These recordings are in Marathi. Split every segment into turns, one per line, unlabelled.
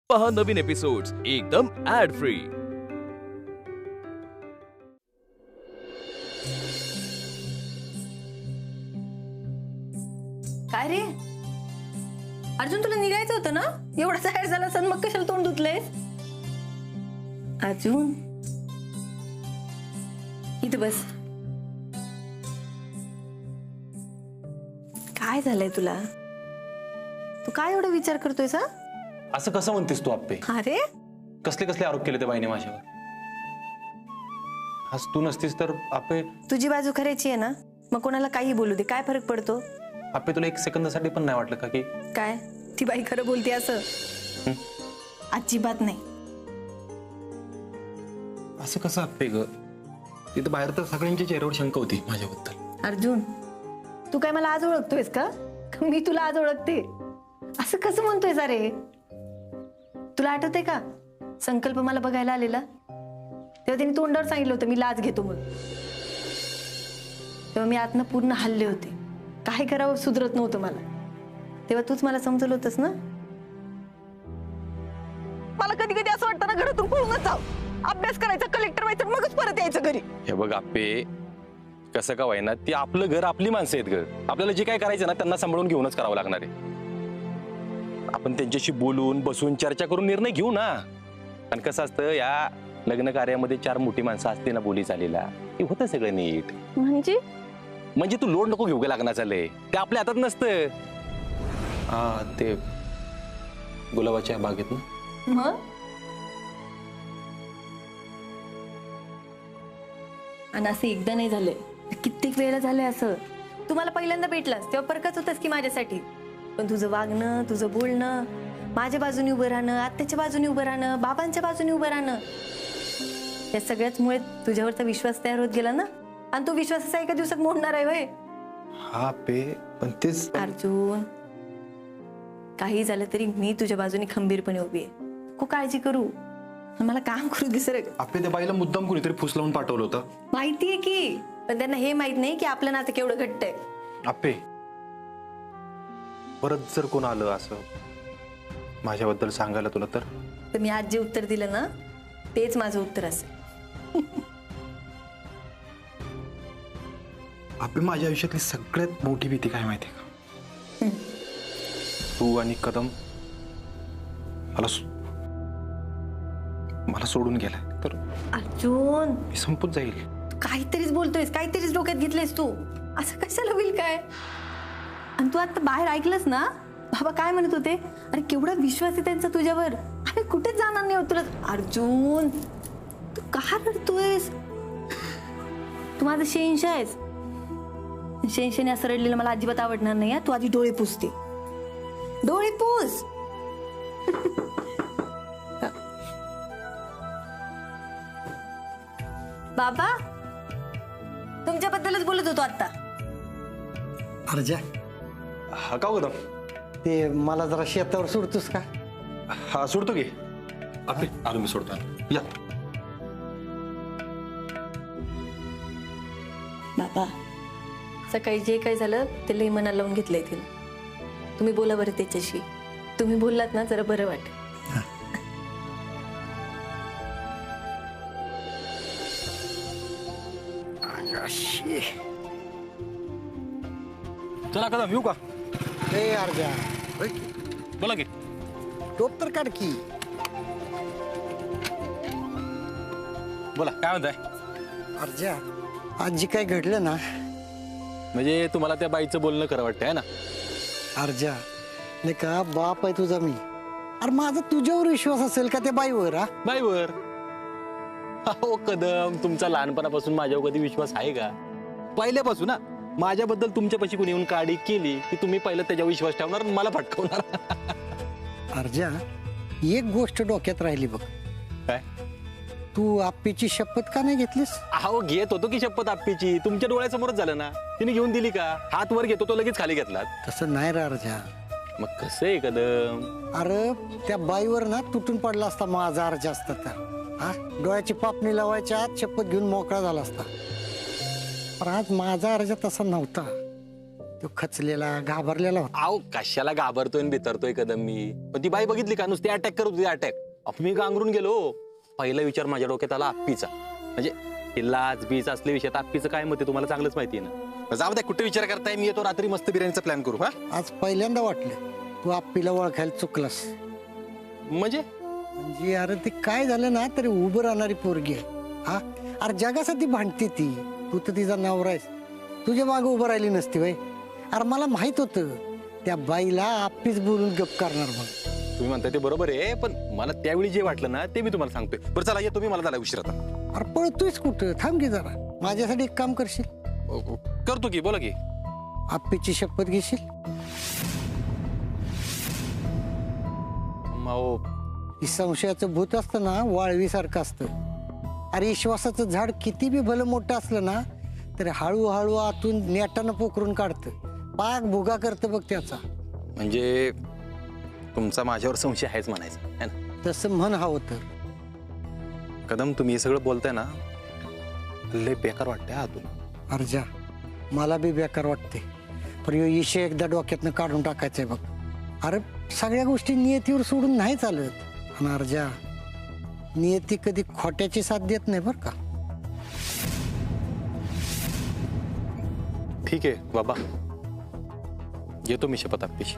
पहा नवीन एपिसोड्स एकदम ऍड फ्री।
काय रे अर्जुन, तुला निघायचं होतं ना? एवढा तयार झाला सण, मग कशाला तोंड धुतलंयस? अर्जुन इथं बस. काय झालंय तुला? तू काय एवढा विचार करतोय सा?
असं कसं म्हणतेस तू आप्पे?
अरे
कसले कसले आरोप केले त्या बाईने माझ्यावर? आज तू नसतीस तर आप्पे.
तुझी बाजू करायची आहे ना, मग कोणाला काही बोलू दे, काय फरक पडतो?
आप्पे तुला एक सेकंदासाठी पण नाही वाटलं का की
काय ती बाई खरं बोलते असं? अजिबात नाही.
असं कसं आप्पे ग? तिथं बाहेर तर सगळ्यांच्या चेहऱ्यावर शंका होती माझ्याबद्दल.
अर्जुन, तू काय मला आज ओळखतोयस का? मी तुला आज ओळखते. असं कसं म्हणतोयस? अरे तुला आठवतंय का संकल्प मला बघायला आलेला तेव्हा त्यांनी तोंडावर सांगितलं होतं मी लाज घेतो म्हणून. तेव्हा मी आतनं पूर्ण हल्ले होते, काय करावं सुधरत नव्हतं मला. तेव्हा तूच मला समजलं होतंस ना. मला कधी कधी असं वाटतं ना घरातून पळूनच जाऊ, अभ्यास करायचा, कलेक्टर व्हायचं, मगच परत यायचं घरी.
हे बघ आप्पे, कसं का व्हायना ती आपलं घर, आपली माणसं आहेत ग. आपल्याला जे काय करायचं ना त्यांना सांभाळून घेऊनच करावं लागणार आहे. आपण त्यांच्याशी बोलून बसून चर्चा करून निर्णय घेऊ ना. आणि कसं असतं, या लग्न कार्यामध्ये 4 मोठी माणसं असते ना बोली चालीला, ते होतं सगळं नीट. म्हणजे तू लोड नको घेऊ ग लग्नाचं चाललंय, ते आपल्या हातात नसतं. ते गुलाबाच्या बागेत ना.
मग आणि असं एकदा नाही झालंय, कित्येक वेळेला झालंय असं. तुम्हाला पहिल्यांदा भेटलास तेव्हा परकच होतस की माझ्यासाठी, पण तुझं वागणं, तुझं बोलणं, माझ्या बाजूने उभं राहणं, आत्याच्या बाजूने उभं राहणं, बाबांच्या बाजूने उभं राहणं, या सगळ्याच मुळे तुझ्यावरचा विश्वास तयार होत गेला ना. आणि तो विश्वास असा एका दिवसात मोडणार आहे वय?
हा पे, पण तेच
अर्जुन, काही झालं तरी मी तुझ्या बाजूने खंबीरपणे उभी आहे. खूप काळजी करू, मला काम करू दे. सर
आपल्या त्या बाईला मुद्दाम कुणीतरी फुस लावून पाठवलं होतं
माहितीये की, पण त्यांना हे माहित नाही की आपलं नातं केवढं घट्ट आहे.
आप्पे, परत जर कोण आलं असं माझ्याबद्दल सांगायला तुला तर
मी आज जे उत्तर दिलं ना तेच माझं उत्तर असेल.
आपली माझ्या आयुष्यातली सगळ्यात मोठी भीती काय माहिती का? तू आणि कदम मला सोडून गेलाय तर
अर्जुन,
मी संपून जाईल.
काहीतरीच बोलतोयस, काहीतरीच डोक्यात घेतलंयस तू. असं कशाला होईल काय? आणि तू आता बाहेर ऐकलंस ना बाबा काय म्हणत होते? अरे केवढा विश्वास आहे त्यांचा तुझ्यावर, अरे कुठेच जाणार नाही तुला. अर्जुन, तू का रडतोयस? तू माझं शेंशा आहेस. शेंशाने असं रडलेलं मला अजिबात आवडणार नाही. तू आधी डोळे पुसते, डोळे पुस. बाबा तुमच्याबद्दलच बोलत होतो आता.
अर्जा,
हा का कदम?
ते मला जरा शेतावर सोडतोस का?
हा सोडतो की. आपले आलो, मी सोडतो. या
बाबा, सकाळी जे काही झालं ते लई मनाला लावून घेतलंय तिला. तुम्ही बोला बरं त्याच्याशी. तुम्ही बोललात ना जरा बरं वाटेल.
चला कदम, येऊ का?
ए अर्जा,
बोला की.
टोप तर काढ की.
बोला, काय म्हणताय?
अर्जा, आज जे काय घडलं ना,
म्हणजे तुम्हाला त्या बाईचं बोलणं खरं वाटतंय ना?
अर्जा नाही का, बाप आहे तुझा मी. अरे माझा तुझ्यावर विश्वास असेल का त्या बाईवर? हा
बाईवर? हो कदम, तुमचा लहानपणापासून माझ्यावर कधी विश्वास आहे का? पहिल्यापासून ना माझ्याबद्दल तुमच्यापाशी कोणी येऊन काडी केली की तुम्ही पहिलं त्याच्यावर विश्वास ठेवणार आणि मला फटकवणार.
अर्जा, एक गोष्ट डोक्यात राहिली बघ.
काय?
तू आप्पीची शपथ का नाही घेतलीस?
अहो घेत होतो की शपथ आप्पीची, तुमच्या डोळ्यासमोरच झालं ना. तिने घेऊन दिली का? हात वर घेतो तो लगेच खाली घेतला.
तसं नाही रे अर्जा.
मग कसं आहे कदम?
अरे त्या बाईवर ना तुटून पडला असता माझा अर्जा असता तर. हा, डोळ्याची पापणी लावायच्या आत शपथ घेऊन मोकळा झाला असता. पण आज माझा अर्ज तसा नव्हता. तो खचलेला घाबरलेला होता.
अहो कशाला घाबरतोय आणि बितरतोय कदम मी. पण ती बाई बघितली का नुसती अटॅक करत होती अटॅक. मी गांगरून गेलो. पहिला विचार माझ्या डोक्यात आला आप्पीचा. म्हणजे लाच बीच असले विषयात आप्पीचं काय मत आहे तुम्हाला चांगलंच माहिती आहे ना. जाऊ द्या कुठे विचार करताय. मी येतो रात्री मस्त बिर्याणीचा प्लॅन करू. हा
आज पहिल्यांदा वाटलं तू आप्पीला ओळखायला चुकलास.
म्हणजे
म्हणजे अरे ते काय झालं ना तरी उभं राहणारी पोरगी आहे. हा अरे जगासाठी भांडते ती. तू तर तिचा नवरा आहेस. तुझ्या मागे उभं राहिली नसती वय. अरे मला माहित होतं त्या बाईला आप्पीच बोलून गप करणार मग.
तुम्ही म्हणताय ते बरोबर आहे. पण मला त्यावेळी जे वाटलं ना ते मी तुम्हाला सांगतोय. बरं चला ये तुम्ही मला झाला उशीर आता.
अरे पळतोयस कुठं. थांब की जरा. माझ्यासाठी एक काम करशील.
करतो की बोला की.
आप्पीची शपथ घेशील.
माओ
ही संशयाचं भूत असतं ना वाळवीसारखं असतं. अरे विश्वासाचं झाड किती बी भलं मोठं असलं ना तरी हळूहळू आतून नेटानं पोखरून काढतं. पाक भुगा करतं बघ त्याचा.
म्हणजे तुमचा माझ्यावर संशय आहेच म्हणायचं है ना.
तसं म्हण हवं तर.
कदम तुम्ही हे सगळं बोलताय ना लय बेकार वाटतंय आतून.
अर्जा मला बी बेकार वाटते. पण ह्यो विषय एकदा डोक्यातनं काढून टाकायचंय बघ. अरे सगळ्या गोष्टी नियतीवर सोडून नाही चालत. आणि अर्जा नियती कधी खोट्याची साथ देत नाही बर का.
ठीक आहे बाबा येतो मी शपथ आप्पीची.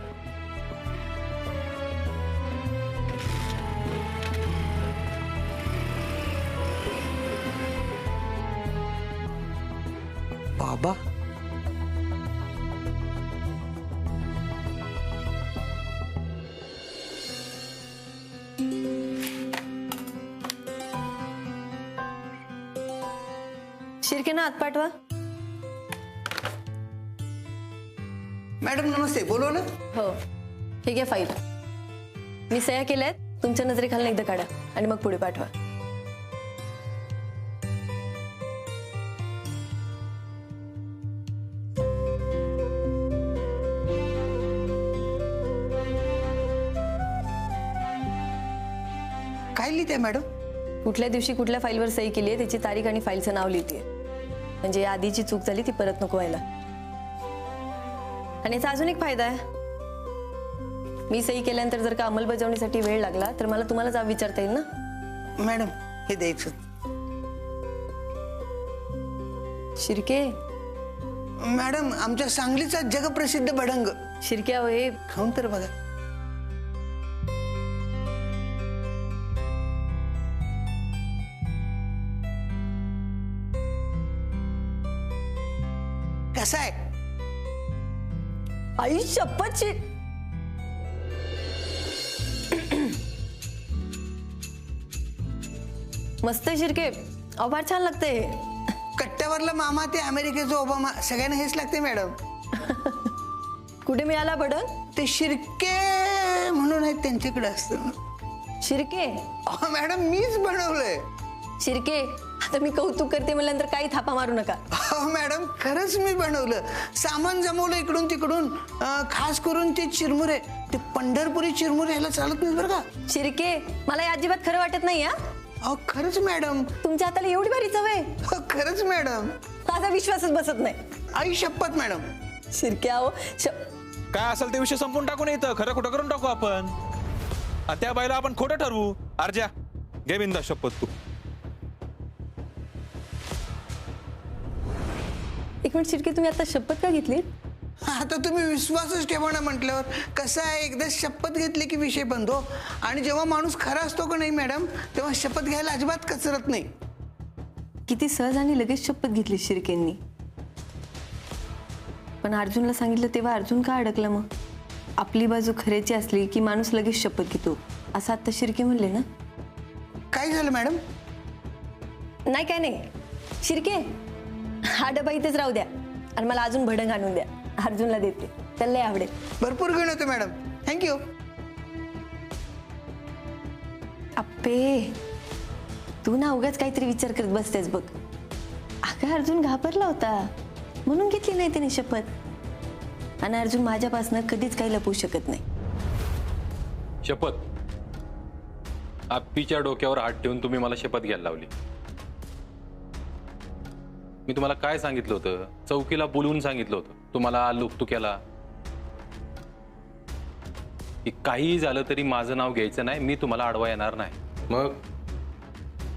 बाबा
शिर्केना हात पाठवा.
मॅडम नमस्ते. बोलवा ना.
हो ठीक आहे फाईल. मी सह्या केल्यात. तुमच्या नजरेखालनं एकदा काढा आणि मग पुढे पाठवा.
काय लिहिते मॅडम?
कुठल्या दिवशी कुठल्या फाईलवर सही केली आहे त्याची तारीख आणि फाईलचं नाव लिहिते. म्हणजे या आधीची चूक झाली ती परत नको व्हायला. आणि याचा अजून एक फायदा आहे. मी सही केल्यानंतर जर का अंमलबजावणीसाठी वेळ लागला तर मला तुम्हाला जाब विचारता येईल ना.
मॅडम हे द्यायचं.
शिर्के
मॅडम आमच्या सांगलीचा जगप्रसिद्ध भडंग.
शिर्के अहो हे
खाऊन तर बघा. कसा आहे?
आई शपथ मस्त आहे शिर्के. अहो फार छान लागते.
कट्ट्यावरला मामा ते अमेरिकेचा ओबामा सगळ्यांना हेच लागते मॅडम.
कुठे मिळाला भडंग?
ते शिर्के म्हणून आहेत त्यांच्याकडे असतं.
शिर्के
अहो मॅडम मीच बनवलंय.
शिर्के आता मी कौतुक करते म्हणल्यानंतर काही थापा मारू नका.
हो मॅडम खरंच मी बनवलं. सामान जमवलं इकडून तिकडून. खास करून ते चिरमुरे ते पंढरपुरी चिरमुरे ह्याला चालत नाही बरं का.
शिर्के मला हे अजिबात खरं वाटत नाही. हा
अहो खरंच मॅडम.
तुमच्या हाताला एवढी भारी चव आहे.
हो खरंच मॅडम.
माझा विश्वासच बसत नाही.
आई शपथ मॅडम.
शिर्के अहो
काय असेल ते विषय संपून टाकून येतं. खरं खोटं करून टाकू आपण. त्या बाईला आपण खोटं ठरवू. अर्जा घे बिंदा शपथ तू.
एक मिनिट शिर्के तुम्ही आता शपथ का घेतली?
आता तुम्ही विश्वासच ठेवा ना म्हटल्यावर कसं आहे एकदा शपथ घेतली की विषय बंद हो. आणि जेव्हा माणूस खरा असतो का नाही मॅडम तेव्हा शपथ घ्यायला अजिबात कचरत नाही.
किती सहज आणि लगेच शपथ घेतली शिर्केंनी. पण अर्जुनला सांगितलं तेव्हा अर्जुन का अडकला मग? आपली बाजू खऱ्याची असली की माणूस लगेच शपथ घेतो असं आता शिर्के म्हणले ना.
काय झालं मॅडम?
नाही काय नाही. शिर्के हा डबा इथेच राहू द्या आणि मला अजून भडंग आणून द्या. अर्जुनला देते त्याला लय आवडेल.
भरपूर घेऊन येतो मॅडम. थँक्यू.
अप्पे तू ना उगाच काहीतरी विचार करत बसतेस बघ. अगं अर्जुन घाबरला होता म्हणून घेतली नाही त्याने शपथ. आणि अर्जुन माझ्यापासून कधीच काही लपवू शकत नाही.
शपथ आप्पीच्या डोक्यावर हात ठेवून तुम्ही मला शपथ घ्यायला लावली. मी तुम्हाला काय सांगितलं होतं? चौकीला बोलवून सांगितलं होतं तुम्हाला लुकतू केला की काहीही झालं तरी माझं नाव घ्यायचं नाही, मी तुम्हाला अडवा येणार नाही. मग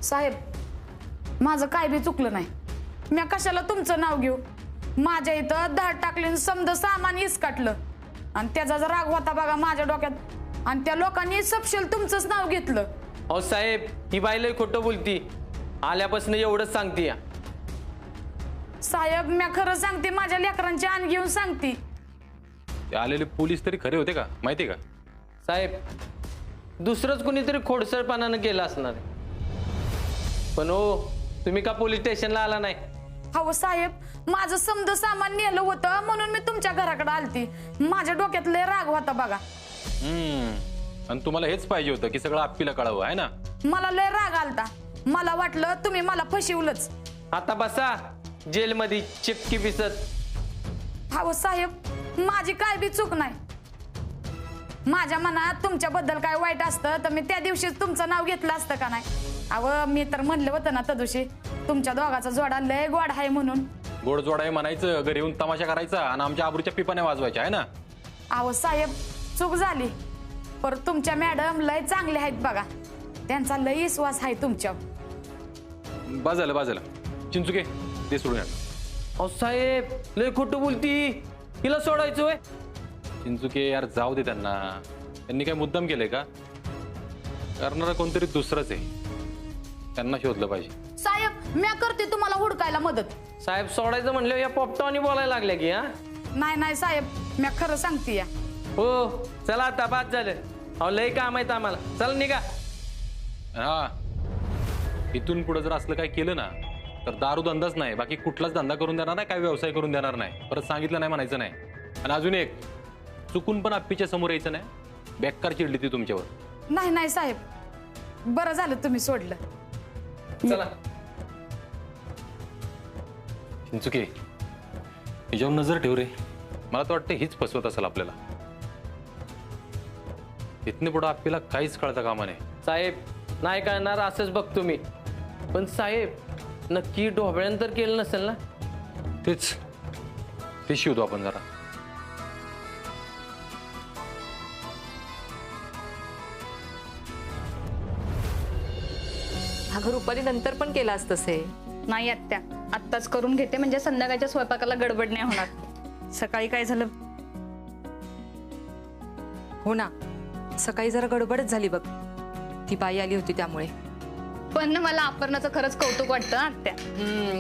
साहेब माझं काय बी चुकलं नाही. मी कशाला तुमचं नाव घेऊ? माझ्या इथं धाड टाकली, समज सामान इसकाटलं आणि त्याचा जर राग होता बघा माझ्या डोक्यात, आणि त्या लोकांनी सपशेल तुमचंच नाव घेतलं.
अहो साहेब, ही बाई लय खोटं बोलती. आल्यापासून एवढंच सांगते या.
साहेब मी खरं सांगते, माझ्या लेकरांची आण घेऊन सांगते.
ते आलेले पोलीस तरी खरे होते का माहिती का?
साहेब दुसरंच कुणीतरी खोडसरपणानं केलं असणार. पण हो, तुम्ही का पोलीस स्टेशनला आला नाही?
हो साहेब, माझं समज सामान नेलं होतं म्हणून मी तुमच्या घराकडे आलती. माझ्या डोक्यात लय राग होता बघा.
आणि तुम्हाला हेच पाहिजे होतं की सगळं आप्पीला कळावं आहे ना?
मला लय राग आलता. मला वाटलं तुम्ही मला फसवलंच.
आता बसा जेलमध्ये चिपकी पिसत.
हो साहेब, माझी काय बी चूक नाही. माझ्या मनात तुमच्याबद्दल काय वाईट असतं तर मी त्या दिवशीच तुमचं नाव घेतलं असतं का नाही? अव मी तर म्हणलं होतं ना त्या दिवशी, तुमच्या दोघाचा जोडा लय गोड आहे म्हणून.
गोड जोड आहे म्हणायचं, घरी येऊन तमाशा करायचा आणि आमच्या आबरूच्या पिपाने वाजवायच्या आहे ना?
अहो साहेब चूक झाली, पर तुमच्या मॅडम लय चांगले आहेत बघा. त्यांचा लय विश्वास आहे तुमच्यावर.
बाजलं चिंचुके ते सोडून या.
अहो साहेब लय खोटं बोलती. हिला सोडायचं होय?
चिंचुके यार जाऊ दे त्यांना. त्यांनी काय मुद्दाम केलंय का? करणारा कोणतरी दुसरंच आहे. त्यांना शोधलं पाहिजे.
साहेब मी करते तुम्हाला हुडकायला मदत.
साहेब सोडायचं म्हणलं या पोपटावानी बोलायला लागल्या की. हा
नाही साहेब, मी खरं सांगते या.
हो चला आता बाद झालं. अहो लय काम आहेत आम्हाला, चल निघा.
हा, इथून पुढे जर असलं काय केलं ना तर दारू धंदाच नाही, बाकी कुठलाच धंदा करून देणार नाही, काय व्यवसाय करून देणार नाही. परत सांगितलं नाही म्हणायचं नाही. आणि अजून एक, चुकून पण आप्पीच्या समोर यायचं नाही. बेकार चिडली ती तुमच्यावर.
नाही साहेब, बरं झालं तुम्ही सोडलं.
चला.
चिंचुके हिच्यावर नजर ठेव रे. मला तर वाटतं हीच फसवत असेल आपल्याला. इथने पुढं आप्पीला काहीच कळतं कामा नाही.
साहेब नाही कळणार असंच बघतो मी. पण साहेब नक्की ढोबळ्यानं तर केलं नसेल ना?
ते शिवतो आपण जरा.
अगं रुपाली नंतर पण केला तसे.
नाही आत्या, आत्ताच करून घेते म्हणजे संध्याकाळच्या स्वयंपाकाला गडबड नाही होणार. सकाळी काय झालं?
हो ना, सकाळी जरा गडबडच झाली बघ. ती बाई आली होती त्यामुळे.
पण ना मला अपर्णाचं खरंच कौतुक वाटतं आत्या.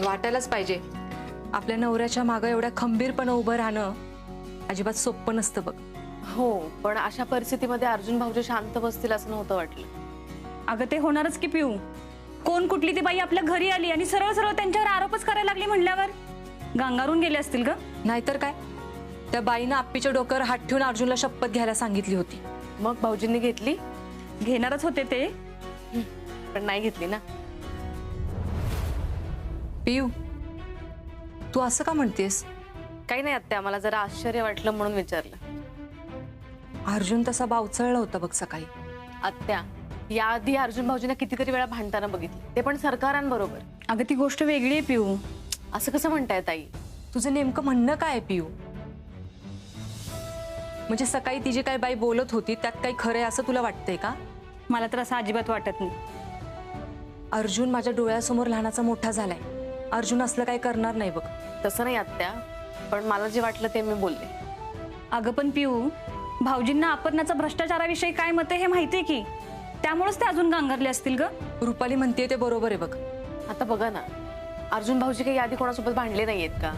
वाटायलाच पाहिजे. आपल्या नवऱ्याच्या मागं एवढ्या खंबीरपणे उभं राहणं अजिबात सोपं नसतं बघ.
हो, पण अशा परिस्थितीमध्ये अर्जुन भाऊजी शांत बसतील असं नव्हतं वाटलं.
अगं ते होणारच की पिऊ. कोण कुठली ती बाई आपल्या घरी आली आणि सरळ सरळ त्यांच्यावर आरोपच करायला लागली म्हणल्यावर गांगारून गेले असतील ग.
नाहीतर काय, त्या बाईनं आप्पीच्या डोक्यावर हात ठेवून अर्जुनला शपथ घ्यायला सांगितली होती.
मग भाऊजींनी घेतली?
घेणारच होते ते,
पण नाही घेतली ना.
पियू, तू असं का म्हणतेस?
काही नाही आत्या, मला जरा आश्चर्य वाटलं म्हणून विचारलं.
अर्जुन तसा बावचळला होता बघ सकाळी.
आत्या याआधी अर्जुन भाऊजींना कितीतरी वेळा भांडताना बघितलं, ते पण सरकारांबरोबर.
अगं ती गोष्ट वेगळी आहे पिऊ.
असं कसं म्हणताय ताई?
तुझं नेमकं म्हणणं काय आहे पियू? म्हणजे सकाळी ती जी काही बाई बोलत होती त्यात काही खरं आहे असं तुला वाटतंय का?
मला तर असं अजिबात वाटत नाही.
अर्जुन माझ्या डोळ्यासमोर लहानाचा मोठा झालाय. अर्जुन असलं काही करणार नाही बघ.
तसं नाही आत्या, पण मला जे वाटलं ते मी बोलले.
अगं पण पिऊ, भाऊजींना अपर्णाचा भ्रष्टाचाराविषयी काय मत आहे हे माहितीये की, त्यामुळेच ते अजून गांगरले असतील ग.
रुपाली म्हणते ते बरोबर आहे बघ.
आता बघा ना, अर्जुन भाऊजी काही आधी कोणासोबत भांडले नाहीयेत का?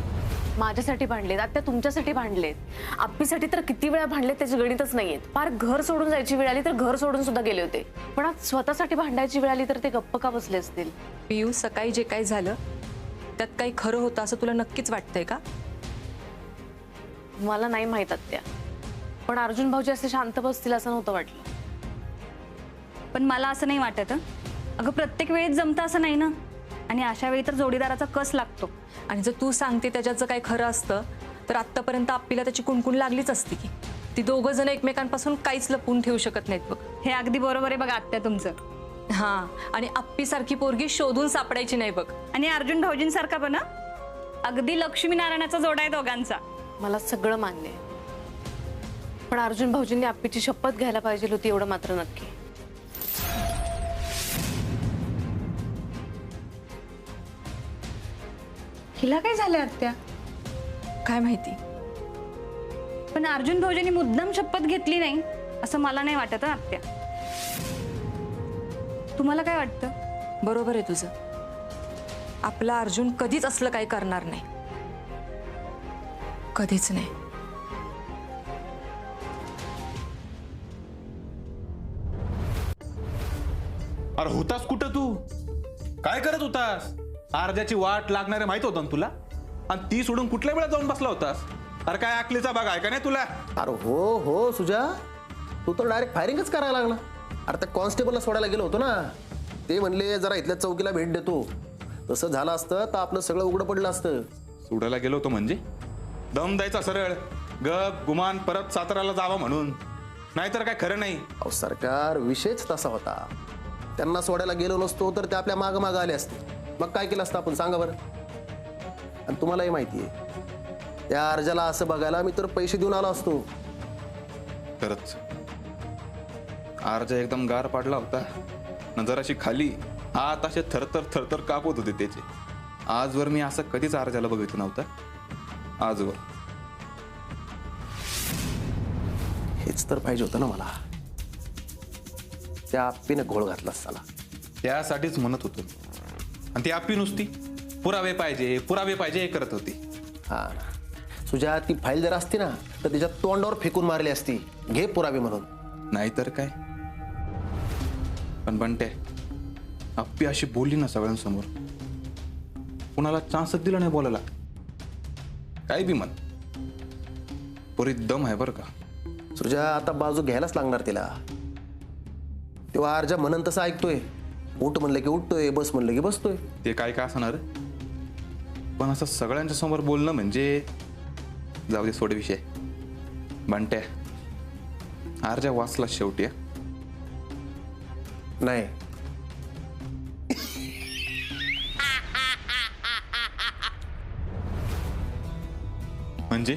माझ्यासाठी भांडलेत, आत्या तुमच्यासाठी भांडलेत, आप्पीसाठी तर किती वेळा भांडलेत त्याची गणितच नाहीयेत. फार घर सोडून जायची वेळ आली तर घर सोडून सुद्धा गेले होते, पण आज स्वतःसाठी भांडायची वेळ आली तर ते गप्प का बसले असतील?
पियू, सकाळी जे काही झालं त्यात काही खरं होतं असं तुला नक्कीच वाटतंय का?
मला नाही माहित आत्या, पण अर्जुन भाऊजी असे शांत बसतील असं नव्हतं वाटलं.
पण मला असं नाही वाटत. अगं प्रत्येक वेळेत जमतं असं नाही ना, आणि अशा वेळी तर जोडीदाराचा कस लागतो.
आणि जर तू सांगते त्याच्यात जर काही खरं असतं तर आत्तापर्यंत आप्पीला त्याची कुणकुण लागलीच असती की. ती दोघं जण एकमेकांपासून काहीच लपवून ठेवू शकत नाहीत बघ.
हे अगदी बरोबर आहे बघा आत्या तुमचं.
हा, आणि आप्पीसारखी पोरगी शोधून सापडायची नाही बघ.
आणि अर्जुन भाऊजींसारखा पण अगदी लक्ष्मीनारायणाचा जोडा आहे दोघांचा.
मला सगळं मान्य आहे, पण अर्जुन भाऊजींनी आप्पीची शपथ घ्यायला पाहिजे होती एवढं मात्र नक्की.
हिला काय झालं आत्या?
काय माहिती, पण अर्जुन भाऊजींनी मुद्दाम शपथ घेतली नाही असं मला नाही वाटत हं, आत्या. तुम्हाला काय वाटतं?
बरोबर आहे तुझं. आपला अर्जुन कधीच असलं काही करणार नाही, कधीच नाही.
अरे होतास कुठं तू? काय करत होतास? अर्ध्याची वाट लागणारे माहित होतं ना तुला, आणि ती सोडून कुठल्या वेळा जाऊन बसला होतास? अरे काय अकलीचा भाग आहे का नाही तुला?
अरे हो हो सुजा, तू तर डायरेक्ट फायरिंगच करायला लागला. अरे त्या कॉन्स्टेबलला सोडायला गेलो होतो ना, ते म्हणले जरा इथल्या चौकीला भेट देतो. तसं झालं असतं तर आपलं सगळं उघडं पडलं असतं.
सोडायला गेलो होतो म्हणजे दम द्यायचा सरळ, गप गुमान परत साताराला जावा म्हणून, नाहीतर काय खरं नाही.
अहो सरकार, विषयच तसा होता. त्यांना सोडायला गेलो नसतो तर ते आपल्या मागं मागं आले असते. मग काय केलं असतं आपण, सांगा बरं. आणि तुम्हालाही माहिती आहे, त्या अर्जाला असं बघायला मी तर पैसे देऊन आलो असतो.
खरंच अर्जा एकदम गार पाडला होता, नजर अशी खाली, हात असे थरथर थरथर कापत होते त्याचे. आजवर मी असं कधीच अर्जाला बघितलं नव्हतं, आजवर.
हेच तर पाहिजे होतं ना मला, त्या आप्पीने घोळ घातला असताना.
त्यासाठीच म्हणत होतो. आणि ती आप्पी नुसती पुरावे पाहिजे पुरावे पाहिजे हे करत होती.
हा सुजा, ती फाईल जर असती ना तर तिच्या तोंडावर फेकून मारली असती, घे पुरावे म्हणून.
नाहीतर काय. पण बंटे, आप्पी अशी बोलली ना सगळ्यांसमोर, कुणाला चान्सच दिला नाही बोलायला. काय बी म्हण, पुरी दम आहे बरं का.
सुजा, आता बाजू घ्यायलाच लागणार तिला. तेव्हा अर्जा म्हणन तसं ऐकतोय. उठ म्हणलं की उठतोय, बस म्हणलं की बसतोय.
ते काय काय असणार, पण असं सगळ्यांच्या समोर बोलणं म्हणजे, जाऊ दे सोड विषय. बंट्या, अर्जा वाचला शेवटी.
नाही,
म्हणजे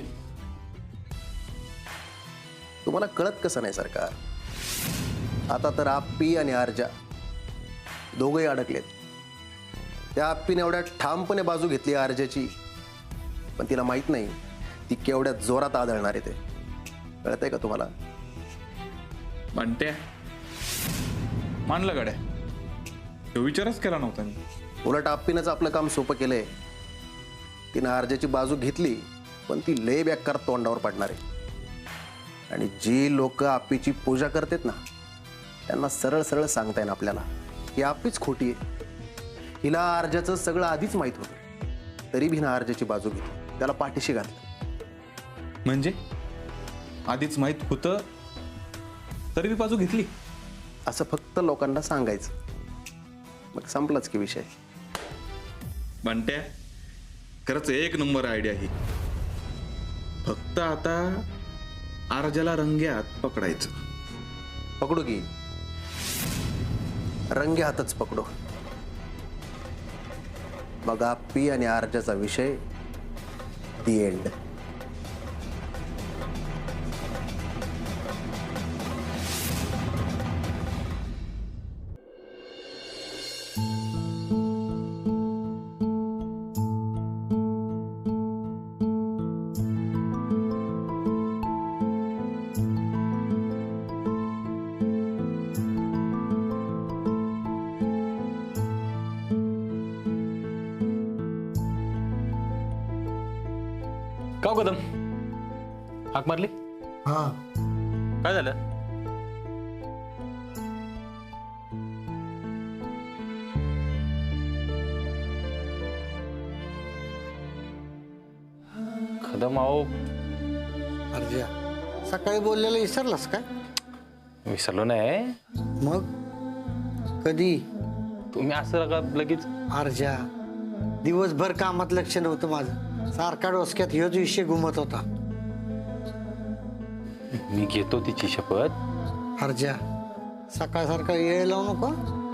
तुम्हाला कळत कसं नाही सरकार. आता तर आप्पी आणि अर्जा दोघंही अडकलेत. त्या आप्पीने एवढ्या ठामपणे बाजू घेतली अर्जाची, पण तिला माहित नाही ती केवढ्या जोरात आदळणार आहे ते. कळतंय का तुम्हाला?
बंट्या, मानलं गड्या, तो विचारच केला नव्हता मी.
उलट आप्पीनंच आपलं काम सोपं केलंय. तिनं अर्जाची बाजू घेतली, पण ती लय बेकार तोंडावर पडणार आहे. आणि जी लोक आप्पीची पूजा करतात ना, त्यांना सरळ सरळ सांगता येईल आपल्याला की आप्पीच खोटी आहे. हिला अर्जाचं सगळं आधीच माहीत होतं, तरी भी हिनं अर्जाची बाजू घेतली, त्याला पाठीशी घातलं.
म्हणजे आधीच माहित होतं तरी बी बाजू घेतली?
असं फक्त लोकांना सांगायचं, मग संपलाच की विषय.
बंट्या, खरंच एक नंबर आयडिया ही. फक्त आता अर्जाला रंग्यात पकडायचं.
पकडू की, रंगे हातच पकडू. मग आप्पी आणि अर्जाचा विषय दी एंड.
का कदम हाक मारली?
हा,
काय झालं? कदम आओ.
अर्जा, सकाळी बोललेलं विसरलास काय?
विसरलो नाही.
मग कधी?
तुम्ही असं का लगेच?
अर्जा, दिवसभर कामात लक्ष नव्हतं माझं. सारखा डोसक्यात ह्योच विषय घुमत होता.
मी घेतो तिची शपथ.
अर्जा, सकाळ सारखा येळ लावू नको.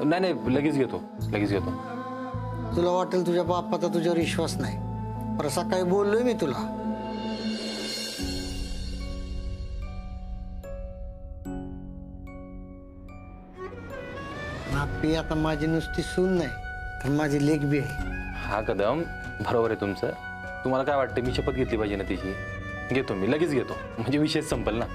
नाही नाही, लगेच घेतो, लगेच घेतो.
तुला वाटेल तुझ्या बापाचा तुझ्यावर विश्वास नाही, पर सकाळी बोललोय मी तुला. आपी आता माझी नुसती सून नाही तर माझी लेक बी आहे.
हा कदम बरोबर आहे तुमचं. तुम्हाला काय वाटतं मी शपथ घेतली पाहिजे ना तिची? घेतो मी, लगेच घेतो, म्हणजे विषय संपल ना.